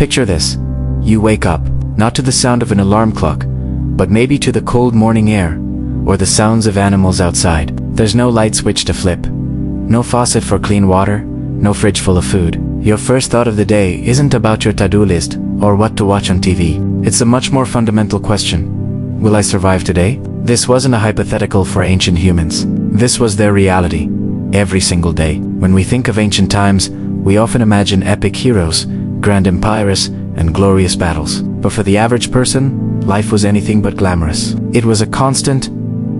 Picture this. You wake up, not to the sound of an alarm clock, but maybe to the cold morning air, or the sounds of animals outside. There's no light switch to flip, no faucet for clean water, no fridge full of food. Your first thought of the day isn't about your to-do list or what to watch on TV. It's a much more fundamental question. Will I survive today? This wasn't a hypothetical for ancient humans. This was their reality, every single day. When we think of ancient times, we often imagine epic heroes, grand empires, and glorious battles. But for the average person, life was anything but glamorous. It was a constant,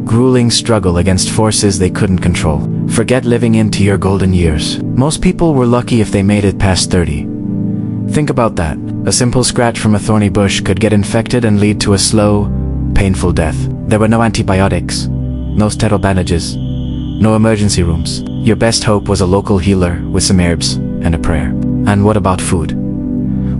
grueling struggle against forces they couldn't control. Forget living into your golden years. Most people were lucky if they made it past 30. Think about that. A simple scratch from a thorny bush could get infected and lead to a slow, painful death. There were no antibiotics, no sterile bandages, no emergency rooms. Your best hope was a local healer with some herbs and a prayer. And what about food?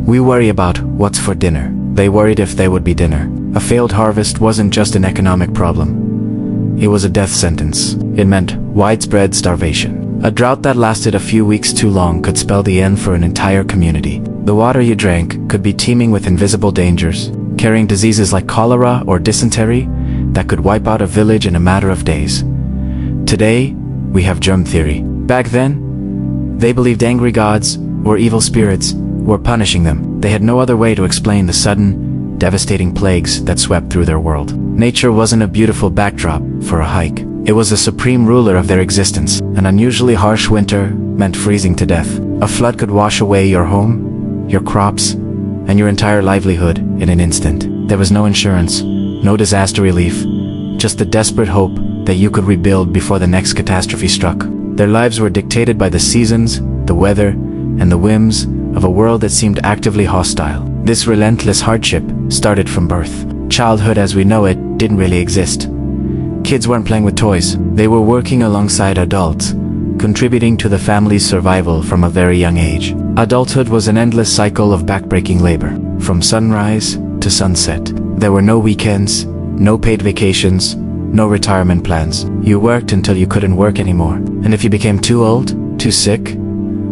We worry about what's for dinner. They worried if there would be dinner. A failed harvest wasn't just an economic problem. It was a death sentence. It meant widespread starvation. A drought that lasted a few weeks too long could spell the end for an entire community. The water you drank could be teeming with invisible dangers, carrying diseases like cholera or dysentery that could wipe out a village in a matter of days. Today, we have germ theory. Back then, they believed angry gods or evil spirits were punishing them. They had no other way to explain the sudden, devastating plagues that swept through their world. Nature wasn't a beautiful backdrop for a hike. It was the supreme ruler of their existence. An unusually harsh winter meant freezing to death. A flood could wash away your home, your crops, and your entire livelihood in an instant. There was no insurance, no disaster relief, just the desperate hope that you could rebuild before the next catastrophe struck. Their lives were dictated by the seasons, the weather, and the whims of a world that seemed actively hostile. This relentless hardship started from birth. Childhood as we know it didn't really exist. Kids weren't playing with toys. They were working alongside adults, contributing to the family's survival from a very young age. Adulthood was an endless cycle of backbreaking labor. From sunrise to sunset. There were no weekends, no paid vacations, no retirement plans. You worked until you couldn't work anymore. And if you became too old, too sick,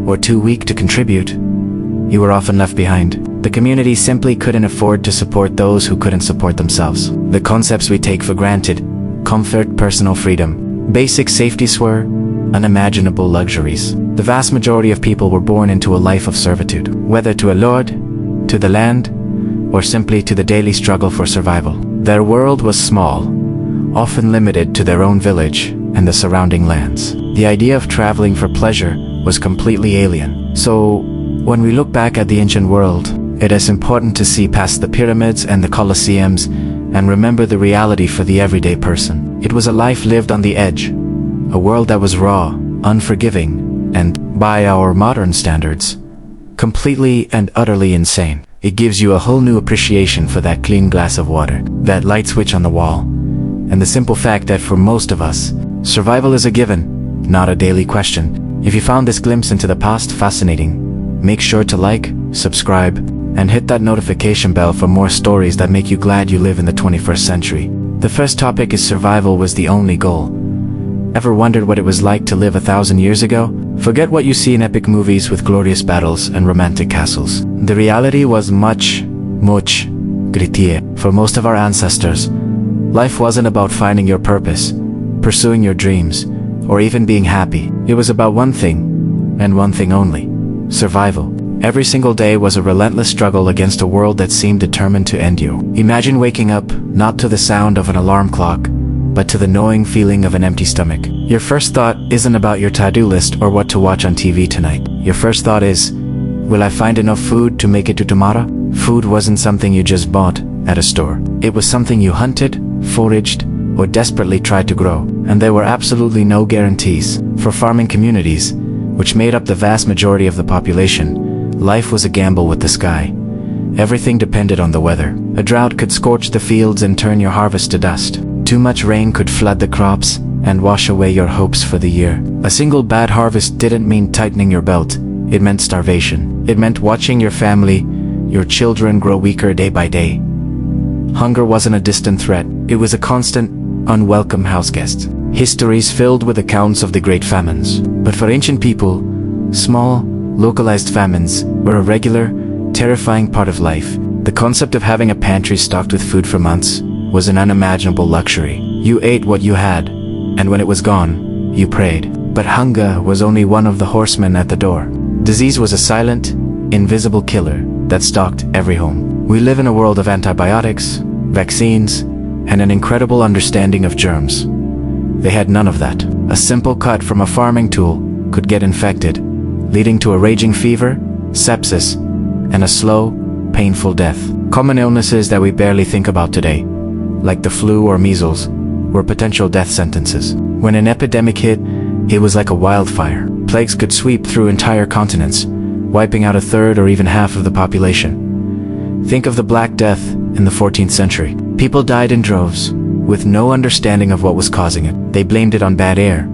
or too weak to contribute, you were often left behind. The community simply couldn't afford to support those who couldn't support themselves. The concepts we take for granted, comfort, personal freedom, basic safeties were unimaginable luxuries. The vast majority of people were born into a life of servitude, whether to a lord, to the land, or simply to the daily struggle for survival. Their world was small, often limited to their own village and the surrounding lands. The idea of traveling for pleasure was completely alien. So, when we look back at the ancient world, it is important to see past the pyramids and the colosseums and remember the reality for the everyday person. It was a life lived on the edge, a world that was raw, unforgiving, and, by our modern standards, completely and utterly insane. It gives you a whole new appreciation for that clean glass of water, that light switch on the wall, and the simple fact that for most of us, survival is a given, not a daily question. If you found this glimpse into the past fascinating, make sure to like, subscribe, and hit that notification bell for more stories that make you glad you live in the 21st century. The first topic is survival was the only goal. Ever wondered what it was like to live 1,000 years ago? Forget what you see in epic movies with glorious battles and romantic castles. The reality was much grittier. For most of our ancestors, life wasn't about finding your purpose, pursuing your dreams, or even being happy. It was about one thing, and one thing only: survival. Every single day was a relentless struggle against a world that seemed determined to end you. Imagine waking up, not to the sound of an alarm clock, but to the knowing feeling of an empty stomach. Your first thought isn't about your to-do list or what to watch on TV tonight. Your first thought is, will I find enough food to make it to tomorrow? Food wasn't something you just bought at a store. It was something you hunted, foraged, or desperately tried to grow. And there were absolutely no guarantees. For farming communities, which made up the vast majority of the population, life was a gamble with the sky. Everything depended on the weather. A drought could scorch the fields and turn your harvest to dust. Too much rain could flood the crops and wash away your hopes for the year. A single bad harvest didn't mean tightening your belt. It meant starvation. It meant watching your family, your children grow weaker day by day. Hunger wasn't a distant threat. It was a constant, unwelcome houseguest. History's filled with accounts of the great famines. But for ancient people, small, localized famines were a regular, terrifying part of life. The concept of having a pantry stocked with food for months was an unimaginable luxury. You ate what you had, and when it was gone, you prayed. But hunger was only one of the horsemen at the door. Disease was a silent, invisible killer that stalked every home. We live in a world of antibiotics, vaccines, and an incredible understanding of germs. They had none of that. A simple cut from a farming tool could get infected, leading to a raging fever, sepsis, and a slow, painful death. Common illnesses that we barely think about today, like the flu or measles, were potential death sentences. When an epidemic hit, it was like a wildfire. Plagues could sweep through entire continents, wiping out a third or even half of the population. Think of the Black Death in the 14th century. People died in droves, with no understanding of what was causing it. They blamed it on bad air,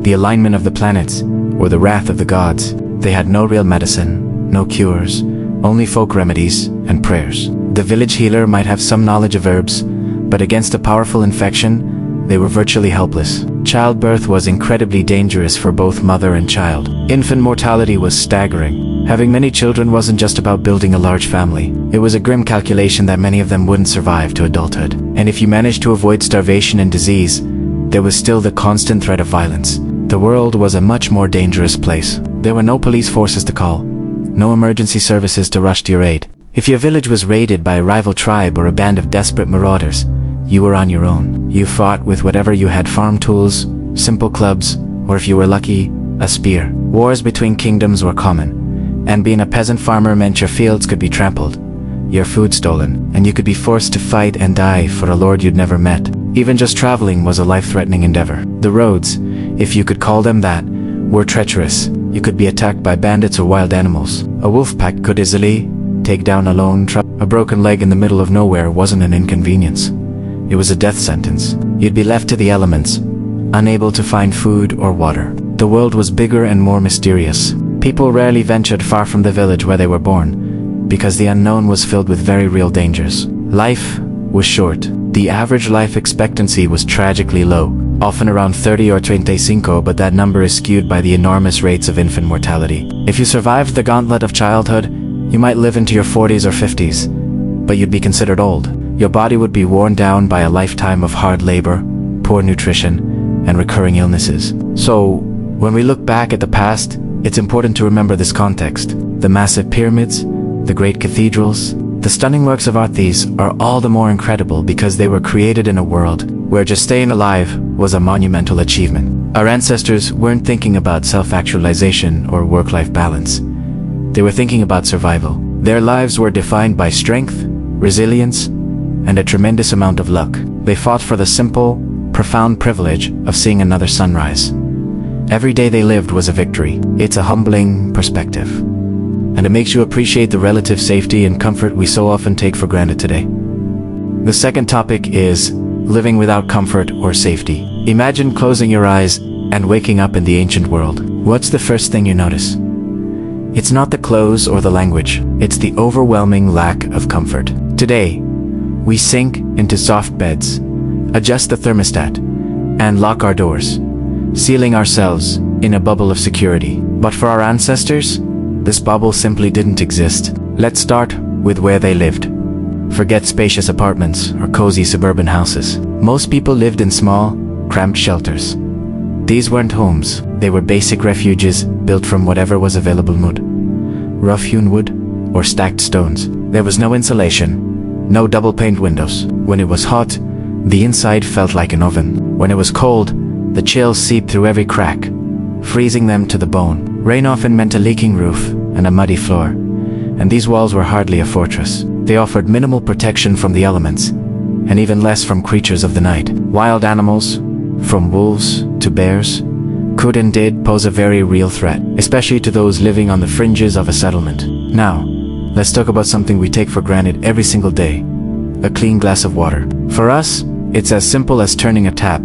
the alignment of the planets, or the wrath of the gods. They had no real medicine, no cures, only folk remedies and prayers. The village healer might have some knowledge of herbs, but against a powerful infection, they were virtually helpless. Childbirth was incredibly dangerous for both mother and child. Infant mortality was staggering. Having many children wasn't just about building a large family. It was a grim calculation that many of them wouldn't survive to adulthood. And if you managed to avoid starvation and disease, there was still the constant threat of violence. The world was a much more dangerous place. There were no police forces to call, no emergency services to rush to your aid. If your village was raided by a rival tribe or a band of desperate marauders, you were on your own. You fought with whatever you had: farm tools, simple clubs, or if you were lucky, a spear. Wars between kingdoms were common, and being a peasant farmer meant your fields could be trampled, your food stolen, and you could be forced to fight and die for a lord you'd never met. Even just traveling was a life-threatening endeavor. The roads, if you could call them that, were treacherous. You could be attacked by bandits or wild animals. A wolf pack could easily take down a lone traveler. A broken leg in the middle of nowhere wasn't an inconvenience. It was a death sentence. You'd be left to the elements, unable to find food or water. The world was bigger and more mysterious. People rarely ventured far from the village where they were born, because the unknown was filled with very real dangers. Life was short. The average life expectancy was tragically low, often around 30 or 25, but that number is skewed by the enormous rates of infant mortality. If you survived the gauntlet of childhood, you might live into your 40s or 50s, but you'd be considered old. Your body would be worn down by a lifetime of hard labor, poor nutrition, and recurring illnesses. So, when we look back at the past, it's important to remember this context. The massive pyramids, the great cathedrals, the stunning works of art, these are all the more incredible because they were created in a world where just staying alive was a monumental achievement. Our ancestors weren't thinking about self-actualization or work-life balance. They were thinking about survival. Their lives were defined by strength, resilience, and a tremendous amount of luck. They fought for the simple, profound privilege of seeing another sunrise. Every day they lived was a victory. It's a humbling perspective, and it makes you appreciate the relative safety and comfort we so often take for granted today. The second topic is living without comfort or safety. Imagine closing your eyes and waking up in the ancient world. What's the first thing you notice? It's not the clothes or the language. It's the overwhelming lack of comfort. Today, we sink into soft beds, adjust the thermostat, and lock our doors, sealing ourselves in a bubble of security. But for our ancestors, this bubble simply didn't exist. Let's start with where they lived. Forget spacious apartments or cozy suburban houses. Most people lived in small, cramped shelters. These weren't homes, they were basic refuges built from whatever was available: mud, rough-hewn wood, or stacked stones. There was no insulation, no double-paned windows. When it was hot, the inside felt like an oven. When it was cold, the chills seeped through every crack, freezing them to the bone. Rain often meant a leaking roof and a muddy floor, and these walls were hardly a fortress. They offered minimal protection from the elements, and even less from creatures of the night. Wild animals, from wolves to bears, could and did pose a very real threat, especially to those living on the fringes of a settlement. Now, let's talk about something we take for granted every single day: a clean glass of water. For us, it's as simple as turning a tap.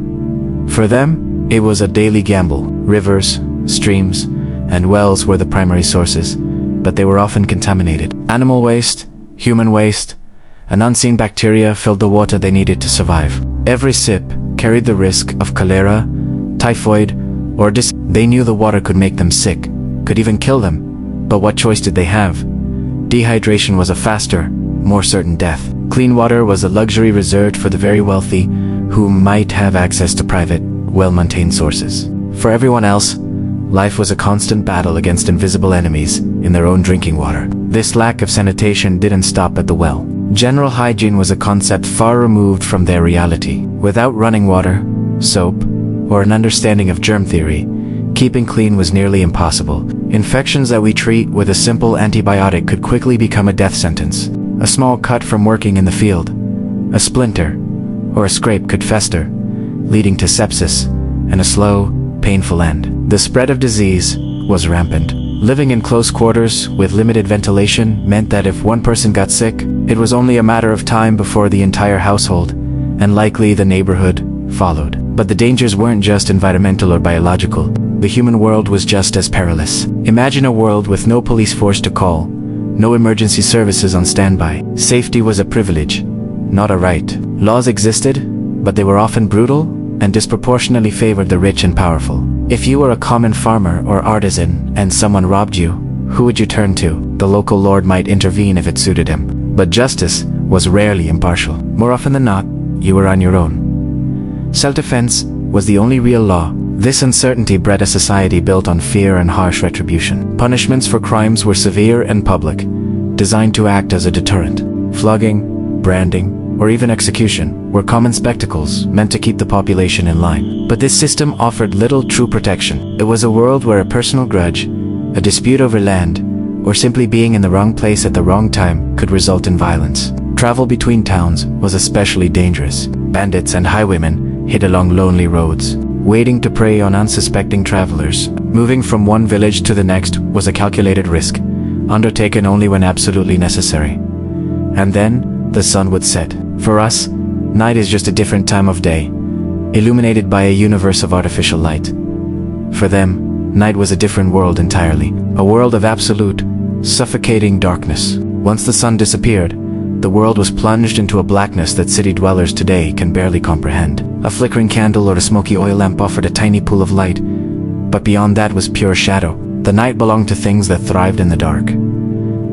For them, it was a daily gamble. Rivers, streams, and wells were the primary sources, but they were often contaminated. Animal waste, human waste, and unseen bacteria filled the water they needed to survive. Every sip carried the risk of cholera, typhoid, or They knew the water could make them sick, could even kill them, but what choice did they have? Dehydration was a faster, more certain death. Clean water was a luxury reserved for the very wealthy, who might have access to private, well-maintained sources. For everyone else, life was a constant battle against invisible enemies in their own drinking water. This lack of sanitation didn't stop at the well. General hygiene was a concept far removed from their reality. Without running water, soap, or an understanding of germ theory, keeping clean was nearly impossible. Infections that we treat with a simple antibiotic could quickly become a death sentence. A small cut from working in the field, a splinter, or a scrape could fester, leading to sepsis and a slow, painful end. The spread of disease was rampant. Living in close quarters with limited ventilation meant that if one person got sick, it was only a matter of time before the entire household, and likely the neighborhood, followed. But the dangers weren't just environmental or biological. The human world was just as perilous. Imagine a world with no police force to call, no emergency services on standby. Safety was a privilege, not a right. Laws existed, but they were often brutal and disproportionately favored the rich and powerful. If you were a common farmer or artisan and someone robbed you, who would you turn to? The local lord might intervene if it suited him. But justice was rarely impartial. More often than not, you were on your own. Self-defense was the only real law. This uncertainty bred a society built on fear and harsh retribution. Punishments for crimes were severe and public, designed to act as a deterrent. Flogging, branding, or even execution were common spectacles meant to keep the population in line. But this system offered little true protection. It was a world where a personal grudge, a dispute over land, or simply being in the wrong place at the wrong time could result in violence. Travel between towns was especially dangerous. Bandits and highwaymen hid along lonely roads, waiting to prey on unsuspecting travelers. Moving from one village to the next was a calculated risk, undertaken only when absolutely necessary. And then, the sun would set. For us, night is just a different time of day, illuminated by a universe of artificial light. For them, night was a different world entirely, a world of absolute, suffocating darkness. Once the sun disappeared, the world was plunged into a blackness that city dwellers today can barely comprehend. A flickering candle or a smoky oil lamp offered a tiny pool of light, but beyond that was pure shadow. The night belonged to things that thrived in the dark.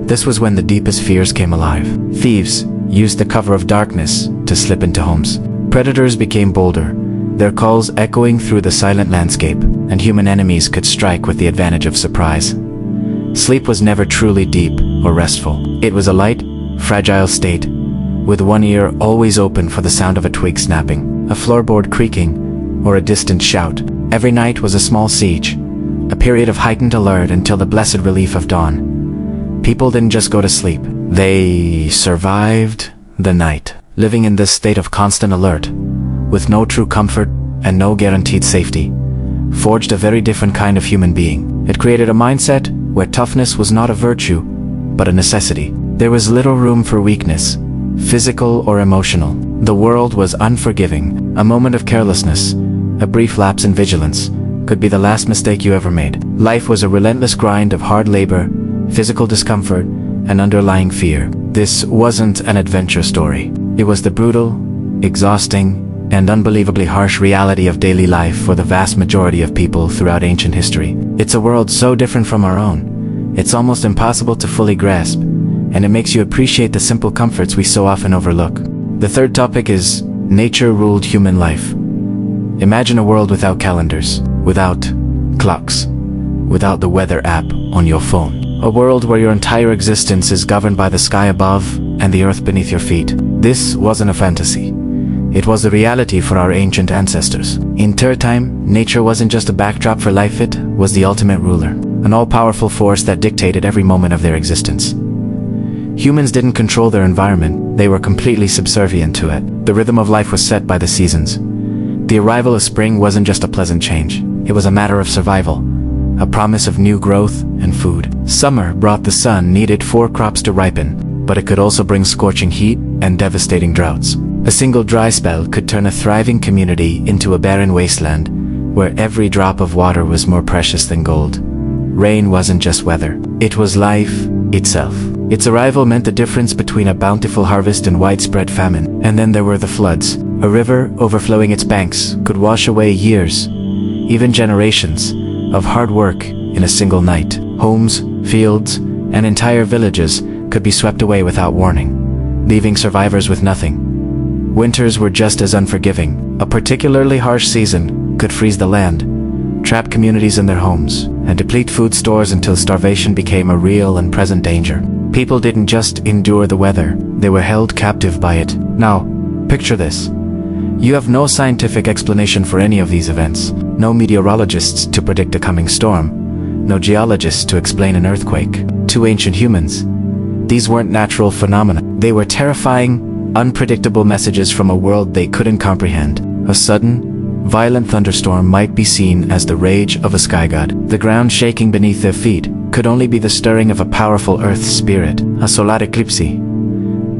This was when the deepest fears came alive. Thieves used the cover of darkness to slip into homes. Predators became bolder, their calls echoing through the silent landscape, and human enemies could strike with the advantage of surprise. Sleep was never truly deep or restful. It was a light, fragile state, with one ear always open for the sound of a twig snapping, a floorboard creaking, or a distant shout. Every night was a small siege, a period of heightened alert until the blessed relief of dawn. People didn't just go to sleep. They survived the night, living in this state of constant alert, with no true comfort and no guaranteed safety, forged a very different kind of human being. It created a mindset where toughness was not a virtue, but a necessity. There was little room for weakness, physical or emotional. The world was unforgiving. A moment of carelessness, a brief lapse in vigilance, could be the last mistake you ever made. Life was a relentless grind of hard labor, physical discomfort, and underlying fear. This wasn't an adventure story. It was the brutal, exhausting, and unbelievably harsh reality of daily life for the vast majority of people throughout ancient history. It's a world so different from our own, it's almost impossible to fully grasp, and it makes you appreciate the simple comforts we so often overlook. The third topic is nature ruled human life. Imagine a world without calendars, without clocks, without the weather app on your phone. A world where your entire existence is governed by the sky above and the earth beneath your feet. This wasn't a fantasy. It was the reality for our ancient ancestors. In their time, nature wasn't just a backdrop for life, it was the ultimate ruler, an all-powerful force that dictated every moment of their existence. Humans didn't control their environment, they were completely subservient to it. The rhythm of life was set by the seasons. The arrival of spring wasn't just a pleasant change, it was a matter of survival, a promise of new growth and food. Summer brought the sun needed for crops to ripen, but it could also bring scorching heat and devastating droughts. A single dry spell could turn a thriving community into a barren wasteland, where every drop of water was more precious than gold. Rain wasn't just weather, it was life itself. Its arrival meant the difference between a bountiful harvest and widespread famine. And then there were the floods. A river overflowing its banks could wash away years, even generations, of hard work in a single night. Homes, fields, and entire villages could be swept away without warning, leaving survivors with nothing. Winters were just as unforgiving. A particularly harsh season could freeze the land, trap communities in their homes, and deplete food stores until starvation became a real and present danger. People didn't just endure the weather, they were held captive by it. Now, picture this. You have no scientific explanation for any of these events, no meteorologists to predict a coming storm, no geologists to explain an earthquake. To ancient humans, these weren't natural phenomena. They were terrifying, unpredictable messages from a world they couldn't comprehend. A sudden, violent thunderstorm might be seen as the rage of a sky god. The ground shaking beneath their feet could only be the stirring of a powerful earth spirit. A solar eclipse,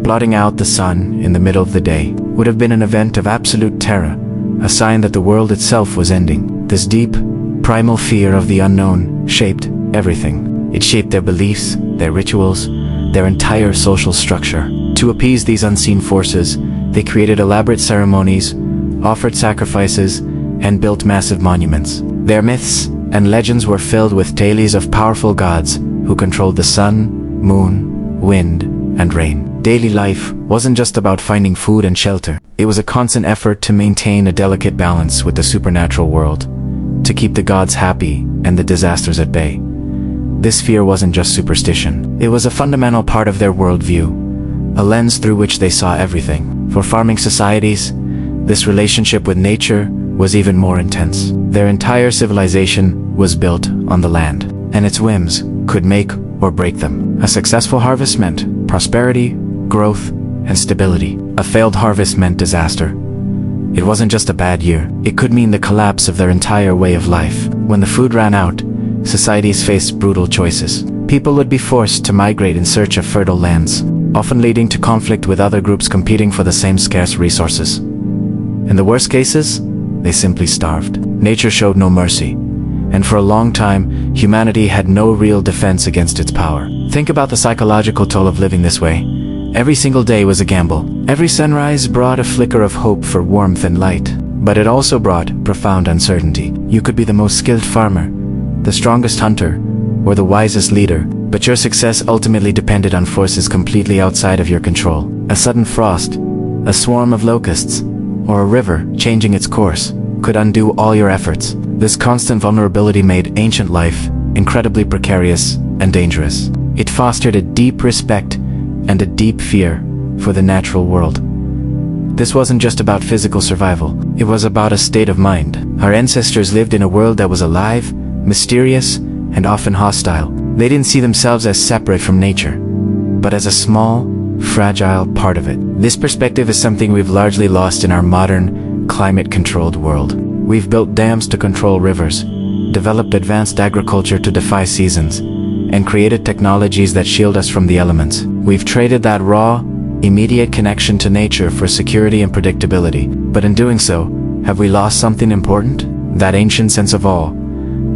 blotting out the sun in the middle of the day, would have been an event of absolute terror, a sign that the world itself was ending. This deep, primal fear of the unknown shaped everything. It shaped their beliefs, their rituals, their entire social structure. To appease these unseen forces, they created elaborate ceremonies, offered sacrifices, and built massive monuments. Their myths and legends were filled with tales of powerful gods who controlled the sun, moon, wind, and rain. Daily life wasn't just about finding food and shelter. It was a constant effort to maintain a delicate balance with the supernatural world, to keep the gods happy and the disasters at bay. This fear wasn't just superstition. It was a fundamental part of their worldview, a lens through which they saw everything. For farming societies, this relationship with nature was even more intense. Their entire civilization was built on the land, and its whims could make or break them. A successful harvest meant prosperity, growth, and stability. A failed harvest meant disaster. It wasn't just a bad year. It could mean the collapse of their entire way of life. When the food ran out, societies faced brutal choices. People would be forced to migrate in search of fertile lands, often leading to conflict with other groups competing for the same scarce resources. In the worst cases, they simply starved. Nature showed no mercy, and for a long time, humanity had no real defense against its power. Think about the psychological toll of living this way. Every single day was a gamble. Every sunrise brought a flicker of hope for warmth and light, but it also brought profound uncertainty. You could be the most skilled farmer, the strongest hunter, or the wisest leader, but your success ultimately depended on forces completely outside of your control. A sudden frost, a swarm of locusts, or a river changing its course could undo all your efforts. This constant vulnerability made ancient life incredibly precarious and dangerous. It fostered a deep respect and a deep fear for the natural world. This wasn't just about physical survival, it was about a state of mind. Our ancestors lived in a world that was alive, mysterious, and often hostile. They didn't see themselves as separate from nature, but as a small, fragile part of it. This perspective is something we've largely lost in our modern, climate-controlled world. We've built dams to control rivers, developed advanced agriculture to defy seasons, and created technologies that shield us from the elements. We've traded that raw, immediate connection to nature for security and predictability. But in doing so, have we lost something important? That ancient sense of awe,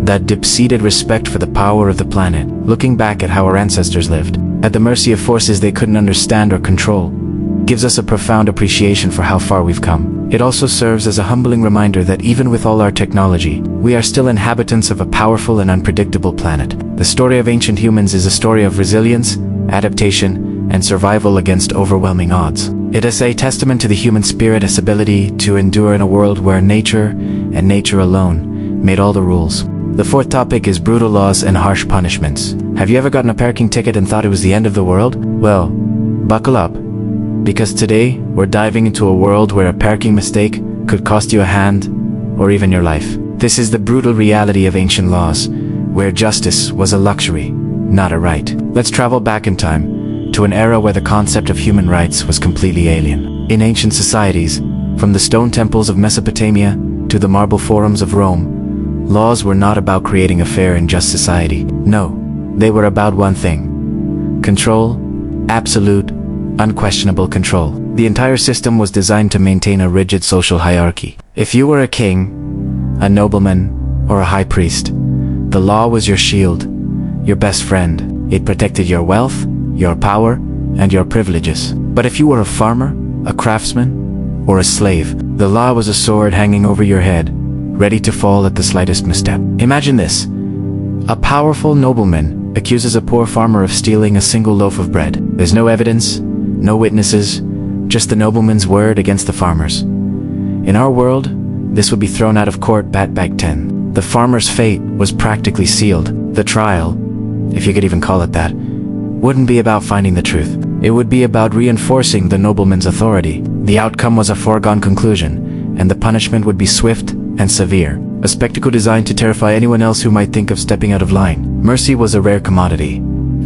that deep-seated respect for the power of the planet. Looking back at how our ancestors lived, at the mercy of forces they couldn't understand or control, gives us a profound appreciation for how far we've come. It also serves as a humbling reminder that even with all our technology, we are still inhabitants of a powerful and unpredictable planet. The story of ancient humans is a story of resilience, adaptation, and survival against overwhelming odds. It is a testament to the human spirit's ability to endure in a world where nature, and nature alone, made all the rules. The fourth topic is brutal laws and harsh punishments. Have you ever gotten a parking ticket and thought it was the end of the world? Well, buckle up, because today we're diving into a world where a parking mistake could cost you a hand or even your life. This is the brutal reality of ancient laws, where justice was a luxury, not a right. Let's travel back in time to an era where the concept of human rights was completely alien. In ancient societies, from the stone temples of Mesopotamia to the marble forums of Rome, laws were not about creating a fair and just society. No, they were about one thing: control, absolute, unquestionable control. The entire system was designed to maintain a rigid social hierarchy. If you were a king, a nobleman, or a high priest, the law was your shield, your best friend. It protected your wealth, your power, and your privileges. But if you were a farmer, a craftsman, or a slave, the law was a sword hanging over your head, ready to fall at the slightest misstep. Imagine this: a powerful nobleman accuses a poor farmer of stealing a single loaf of bread. There's no evidence, no witnesses, just the nobleman's word against the farmer's. In our world, this would be thrown out of court back 10. The farmer's fate was practically sealed. The trial, if you could even call it that, wouldn't be about finding the truth. It would be about reinforcing the nobleman's authority. The outcome was a foregone conclusion, and the punishment would be swift and severe. A spectacle designed to terrify anyone else who might think of stepping out of line. Mercy was a rare commodity,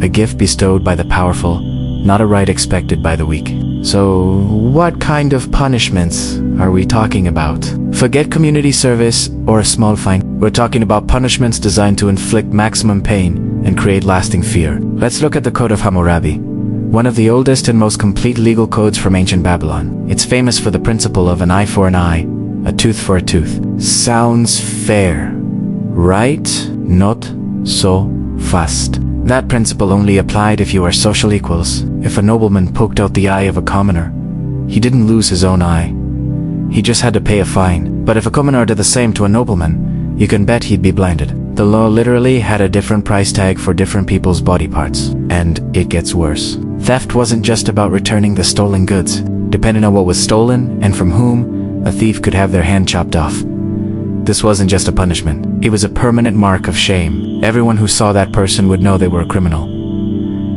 a gift bestowed by the powerful, not a right expected by the weak. So, what kind of punishments are we talking about? Forget community service or a small fine. We're talking about punishments designed to inflict maximum pain and create lasting fear. Let's look at the Code of Hammurabi, one of the oldest and most complete legal codes from ancient Babylon. It's famous for the principle of an eye for an eye, a tooth for a tooth. Sounds fair, right? Not so fast. That principle only applied if you were social equals. If a nobleman poked out the eye of a commoner, he didn't lose his own eye. He just had to pay a fine. But if a commoner did the same to a nobleman, you can bet he'd be blinded. The law literally had a different price tag for different people's body parts. And it gets worse. Theft wasn't just about returning the stolen goods. Depending on what was stolen and from whom, a thief could have their hand chopped off. This wasn't just a punishment. It was a permanent mark of shame. Everyone who saw that person would know they were a criminal.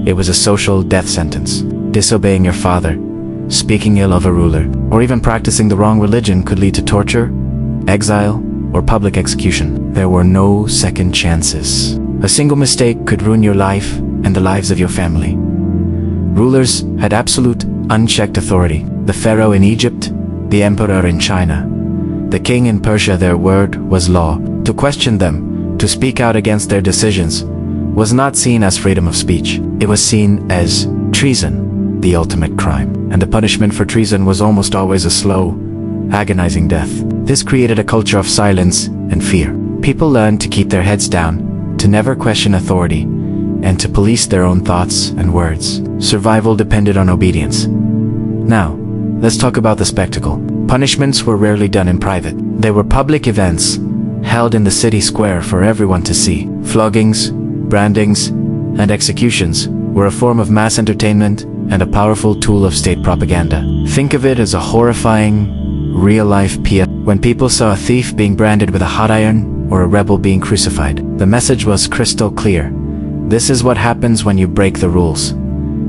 It was a social death sentence. Disobeying your father, speaking ill of a ruler, or even practicing the wrong religion could lead to torture, exile, or public execution. There were no second chances. A single mistake could ruin your life and the lives of your family. Rulers had absolute, unchecked authority. The pharaoh in Egypt, the emperor in China, the king in Persia. Their word was law. To question them, to speak out against their decisions, was not seen as freedom of speech. It was seen as treason, the ultimate crime. And the punishment for treason was almost always a slow, agonizing death. This created a culture of silence and fear. People learned to keep their heads down, to never question authority, and to police their own thoughts and words. Survival depended on obedience. Now, let's talk about the spectacle. Punishments were rarely done in private. They were public events, held in the city square for everyone to see. Floggings, brandings, and executions were a form of mass entertainment and a powerful tool of state propaganda. Think of it as a horrifying, real-life PS. When people saw a thief being branded with a hot iron or a rebel being crucified, the message was crystal clear. This is what happens when you break the rules.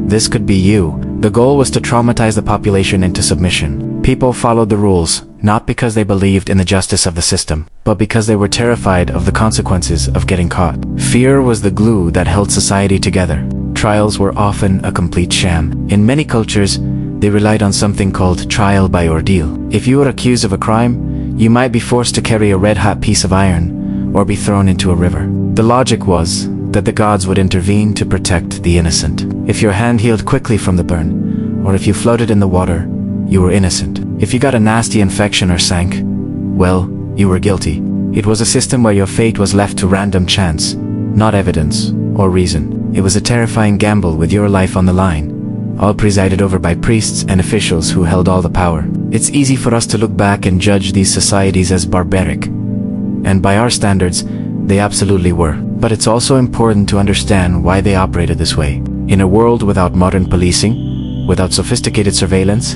This could be you. The goal was to traumatize the population into submission. People followed the rules, not because they believed in the justice of the system, but because they were terrified of the consequences of getting caught. Fear was the glue that held society together. Trials were often a complete sham. In many cultures, they relied on something called trial by ordeal. If you were accused of a crime, you might be forced to carry a red-hot piece of iron or be thrown into a river. The logic was that the gods would intervene to protect the innocent. If your hand healed quickly from the burn, or if you floated in the water, you were innocent. If you got a nasty infection or sank, well, you were guilty. It was a system where your fate was left to random chance, not evidence or reason. It was a terrifying gamble with your life on the line, all presided over by priests and officials who held all the power. It's easy for us to look back and judge these societies as barbaric, and by our standards, they absolutely were. But it's also important to understand why they operated this way. In a world without modern policing, without sophisticated surveillance,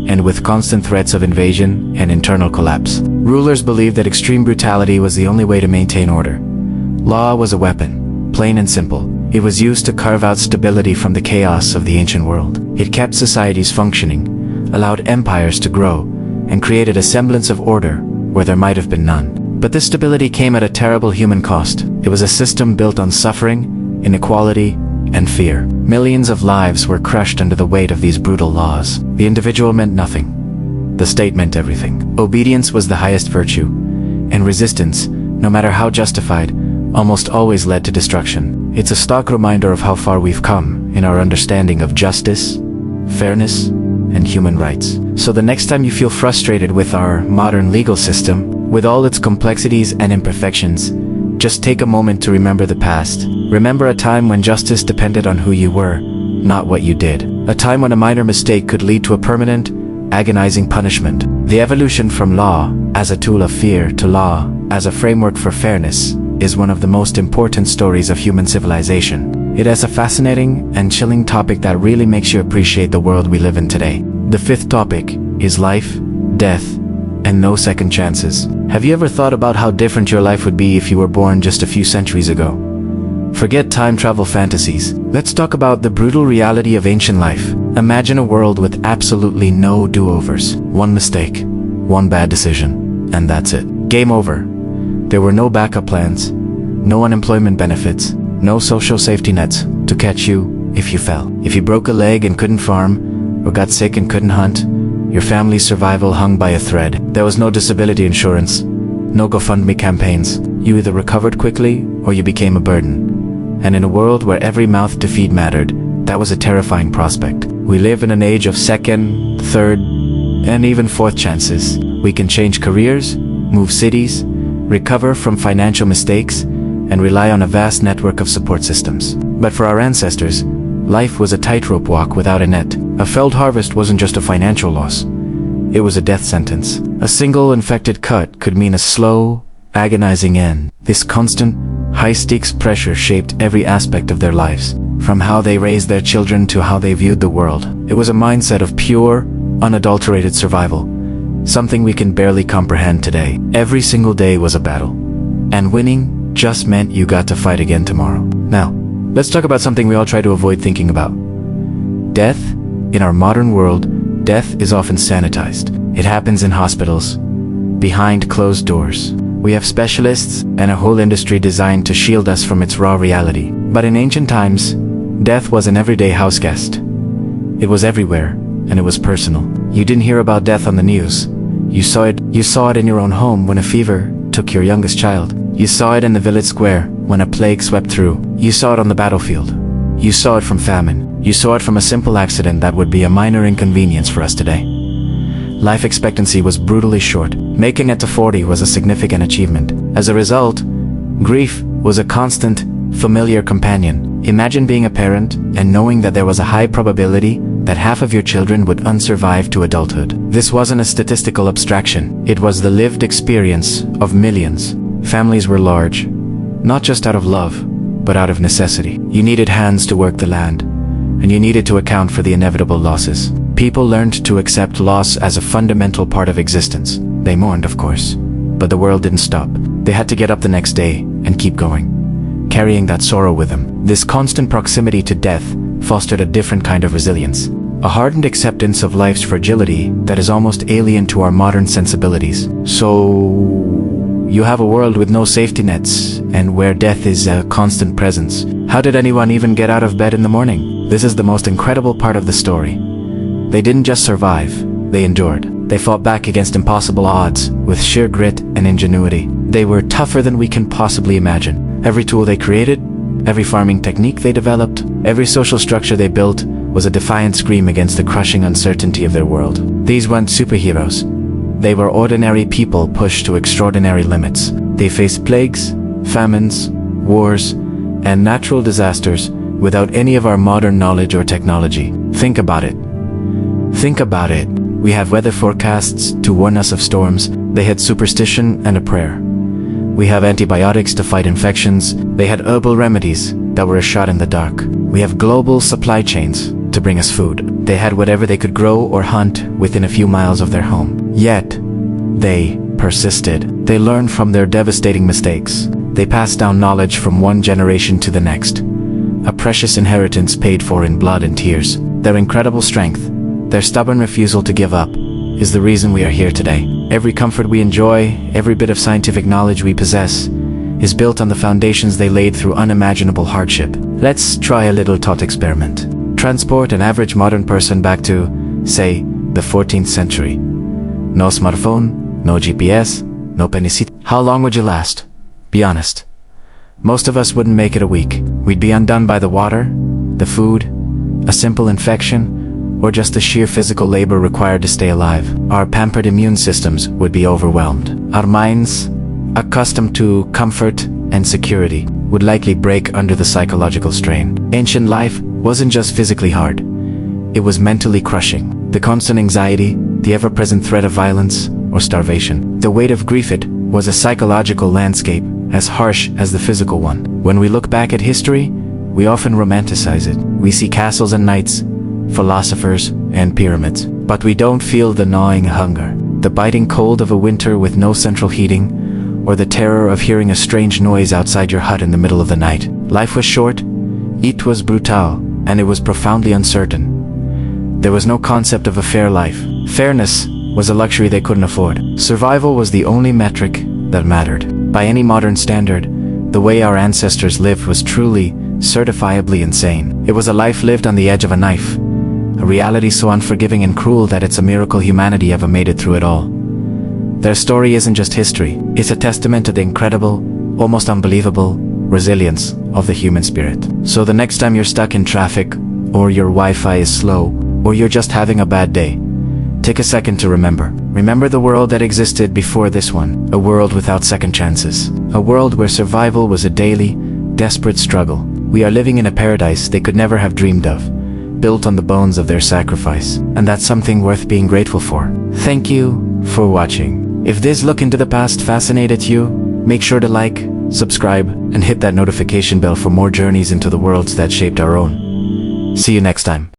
and with constant threats of invasion and internal collapse, rulers believed that extreme brutality was the only way to maintain order. Law was a weapon, plain and simple. It was used to carve out stability from the chaos of the ancient world. It kept societies functioning, allowed empires to grow, and created a semblance of order where there might have been none. But this stability came at a terrible human cost. It was a system built on suffering, inequality, and fear. Millions of lives were crushed under the weight of these brutal laws. The individual meant nothing. The state meant everything. Obedience was the highest virtue, and resistance, no matter how justified, almost always led to destruction. It's a stark reminder of how far we've come in our understanding of justice, fairness, and human rights. So the next time you feel frustrated with our modern legal system, with all its complexities and imperfections, just take a moment to remember the past. Remember a time when justice depended on who you were, not what you did. A time when a minor mistake could lead to a permanent, agonizing punishment. The evolution from law as a tool of fear to law as a framework for fairness is one of the most important stories of human civilization. It has a fascinating and chilling topic that really makes you appreciate the world we live in today. The fifth topic is life, death, and no second chances. Have you ever thought about how different your life would be if you were born just a few centuries ago? Forget time travel fantasies. Let's talk about the brutal reality of ancient life. Imagine a world with absolutely no do-overs. One mistake, one bad decision, and that's it. Game over. There were no backup plans, no unemployment benefits, no social safety nets to catch you if you fell. If you broke a leg and couldn't farm, or got sick and couldn't hunt, your family's survival hung by a thread. There was no disability insurance, no GoFundMe campaigns. You either recovered quickly or you became a burden. And in a world where every mouth to feed mattered, that was a terrifying prospect. We live in an age of second, third, and even fourth chances. We can change careers, move cities, recover from financial mistakes, and rely on a vast network of support systems. But for our ancestors, life was a tightrope walk without a net. A failed harvest wasn't just a financial loss. It was a death sentence. A single infected cut could mean a slow, agonizing end. This constant, high-stakes pressure shaped every aspect of their lives, from how they raised their children to how they viewed the world. It was a mindset of pure, unadulterated survival, something we can barely comprehend today. Every single day was a battle, and winning just meant you got to fight again tomorrow. Now, let's talk about something we all try to avoid thinking about. Death. In our modern world, death is often sanitized. It happens in hospitals, behind closed doors. We have specialists and a whole industry designed to shield us from its raw reality. But in ancient times, death was an everyday houseguest. It was everywhere, and it was personal. You didn't hear about death on the news. You saw it in your own home when a fever took your youngest child. You saw it in the village square when a plague swept through. You saw it on the battlefield. You saw it from famine. You saw it from a simple accident that would be a minor inconvenience for us today. Life expectancy was brutally short. Making it to 40 was a significant achievement. As a result, grief was a constant, familiar companion. Imagine being a parent and knowing that there was a high probability that half of your children would unsurvive to adulthood. This wasn't a statistical abstraction. It was the lived experience of millions. Families were large, not just out of love, but out of necessity. You needed hands to work the land, and you needed to account for the inevitable losses. People learned to accept loss as a fundamental part of existence. They mourned, of course, but the world didn't stop. They had to get up the next day and keep going, carrying that sorrow with them. This constant proximity to death fostered a different kind of resilience, a hardened acceptance of life's fragility that is almost alien to our modern sensibilities. So, you have a world with no safety nets, and where death is a constant presence. How did anyone even get out of bed in the morning? This is the most incredible part of the story. They didn't just survive, they endured. They fought back against impossible odds with sheer grit and ingenuity. They were tougher than we can possibly imagine. Every tool they created, every farming technique they developed, every social structure they built was a defiant scream against the crushing uncertainty of their world. These weren't superheroes. They were ordinary people pushed to extraordinary limits. They faced plagues, famines, wars, and natural disasters without any of our modern knowledge or technology. Think about it. Think about it. We have weather forecasts to warn us of storms. They had superstition and a prayer. We have antibiotics to fight infections. They had herbal remedies that were a shot in the dark. We have global supply chains to bring us food. They had whatever they could grow or hunt within a few miles of their home. Yet, they persisted. They learned from their devastating mistakes. They passed down knowledge from one generation to the next, a precious inheritance paid for in blood and tears. Their incredible strength, their stubborn refusal to give up, is the reason we are here today. Every comfort we enjoy, every bit of scientific knowledge we possess, is built on the foundations they laid through unimaginable hardship. Let's try a little thought experiment. Transport an average modern person back to, say, the 14th century. No smartphone, no GPS, no penicillin. How long would you last? Be honest. Most of us wouldn't make it a week. We'd be undone by the water, the food, a simple infection, or just the sheer physical labor required to stay alive. Our pampered immune systems would be overwhelmed. Our minds, accustomed to comfort and security, would likely break under the psychological strain. Ancient life wasn't just physically hard. It was mentally crushing. The constant anxiety, the ever-present threat of violence or starvation. The weight of grief, it was a psychological landscape as harsh as the physical one. When we look back at history, we often romanticize it. We see castles and knights, philosophers and pyramids. But we don't feel the gnawing hunger, the biting cold of a winter with no central heating, or the terror of hearing a strange noise outside your hut in the middle of the night. Life was short, it was brutal, and it was profoundly uncertain. There was no concept of a fair life. Fairness was a luxury they couldn't afford. Survival was the only metric that mattered. By any modern standard, the way our ancestors lived was truly, certifiably insane. It was a life lived on the edge of a knife, a reality so unforgiving and cruel that it's a miracle humanity ever made it through it all. Their story isn't just history, it's a testament to the incredible, almost unbelievable, resilience of the human spirit. So the next time you're stuck in traffic, or your Wi-Fi is slow, or you're just having a bad day, take a second to remember. Remember the world that existed before this one, a world without second chances, a world where survival was a daily, desperate struggle. We are living in a paradise they could never have dreamed of, built on the bones of their sacrifice, and that's something worth being grateful for. Thank you for watching. If this look into the past fascinated you, make sure to like, subscribe, and hit that notification bell for more journeys into the worlds that shaped our own. See you next time.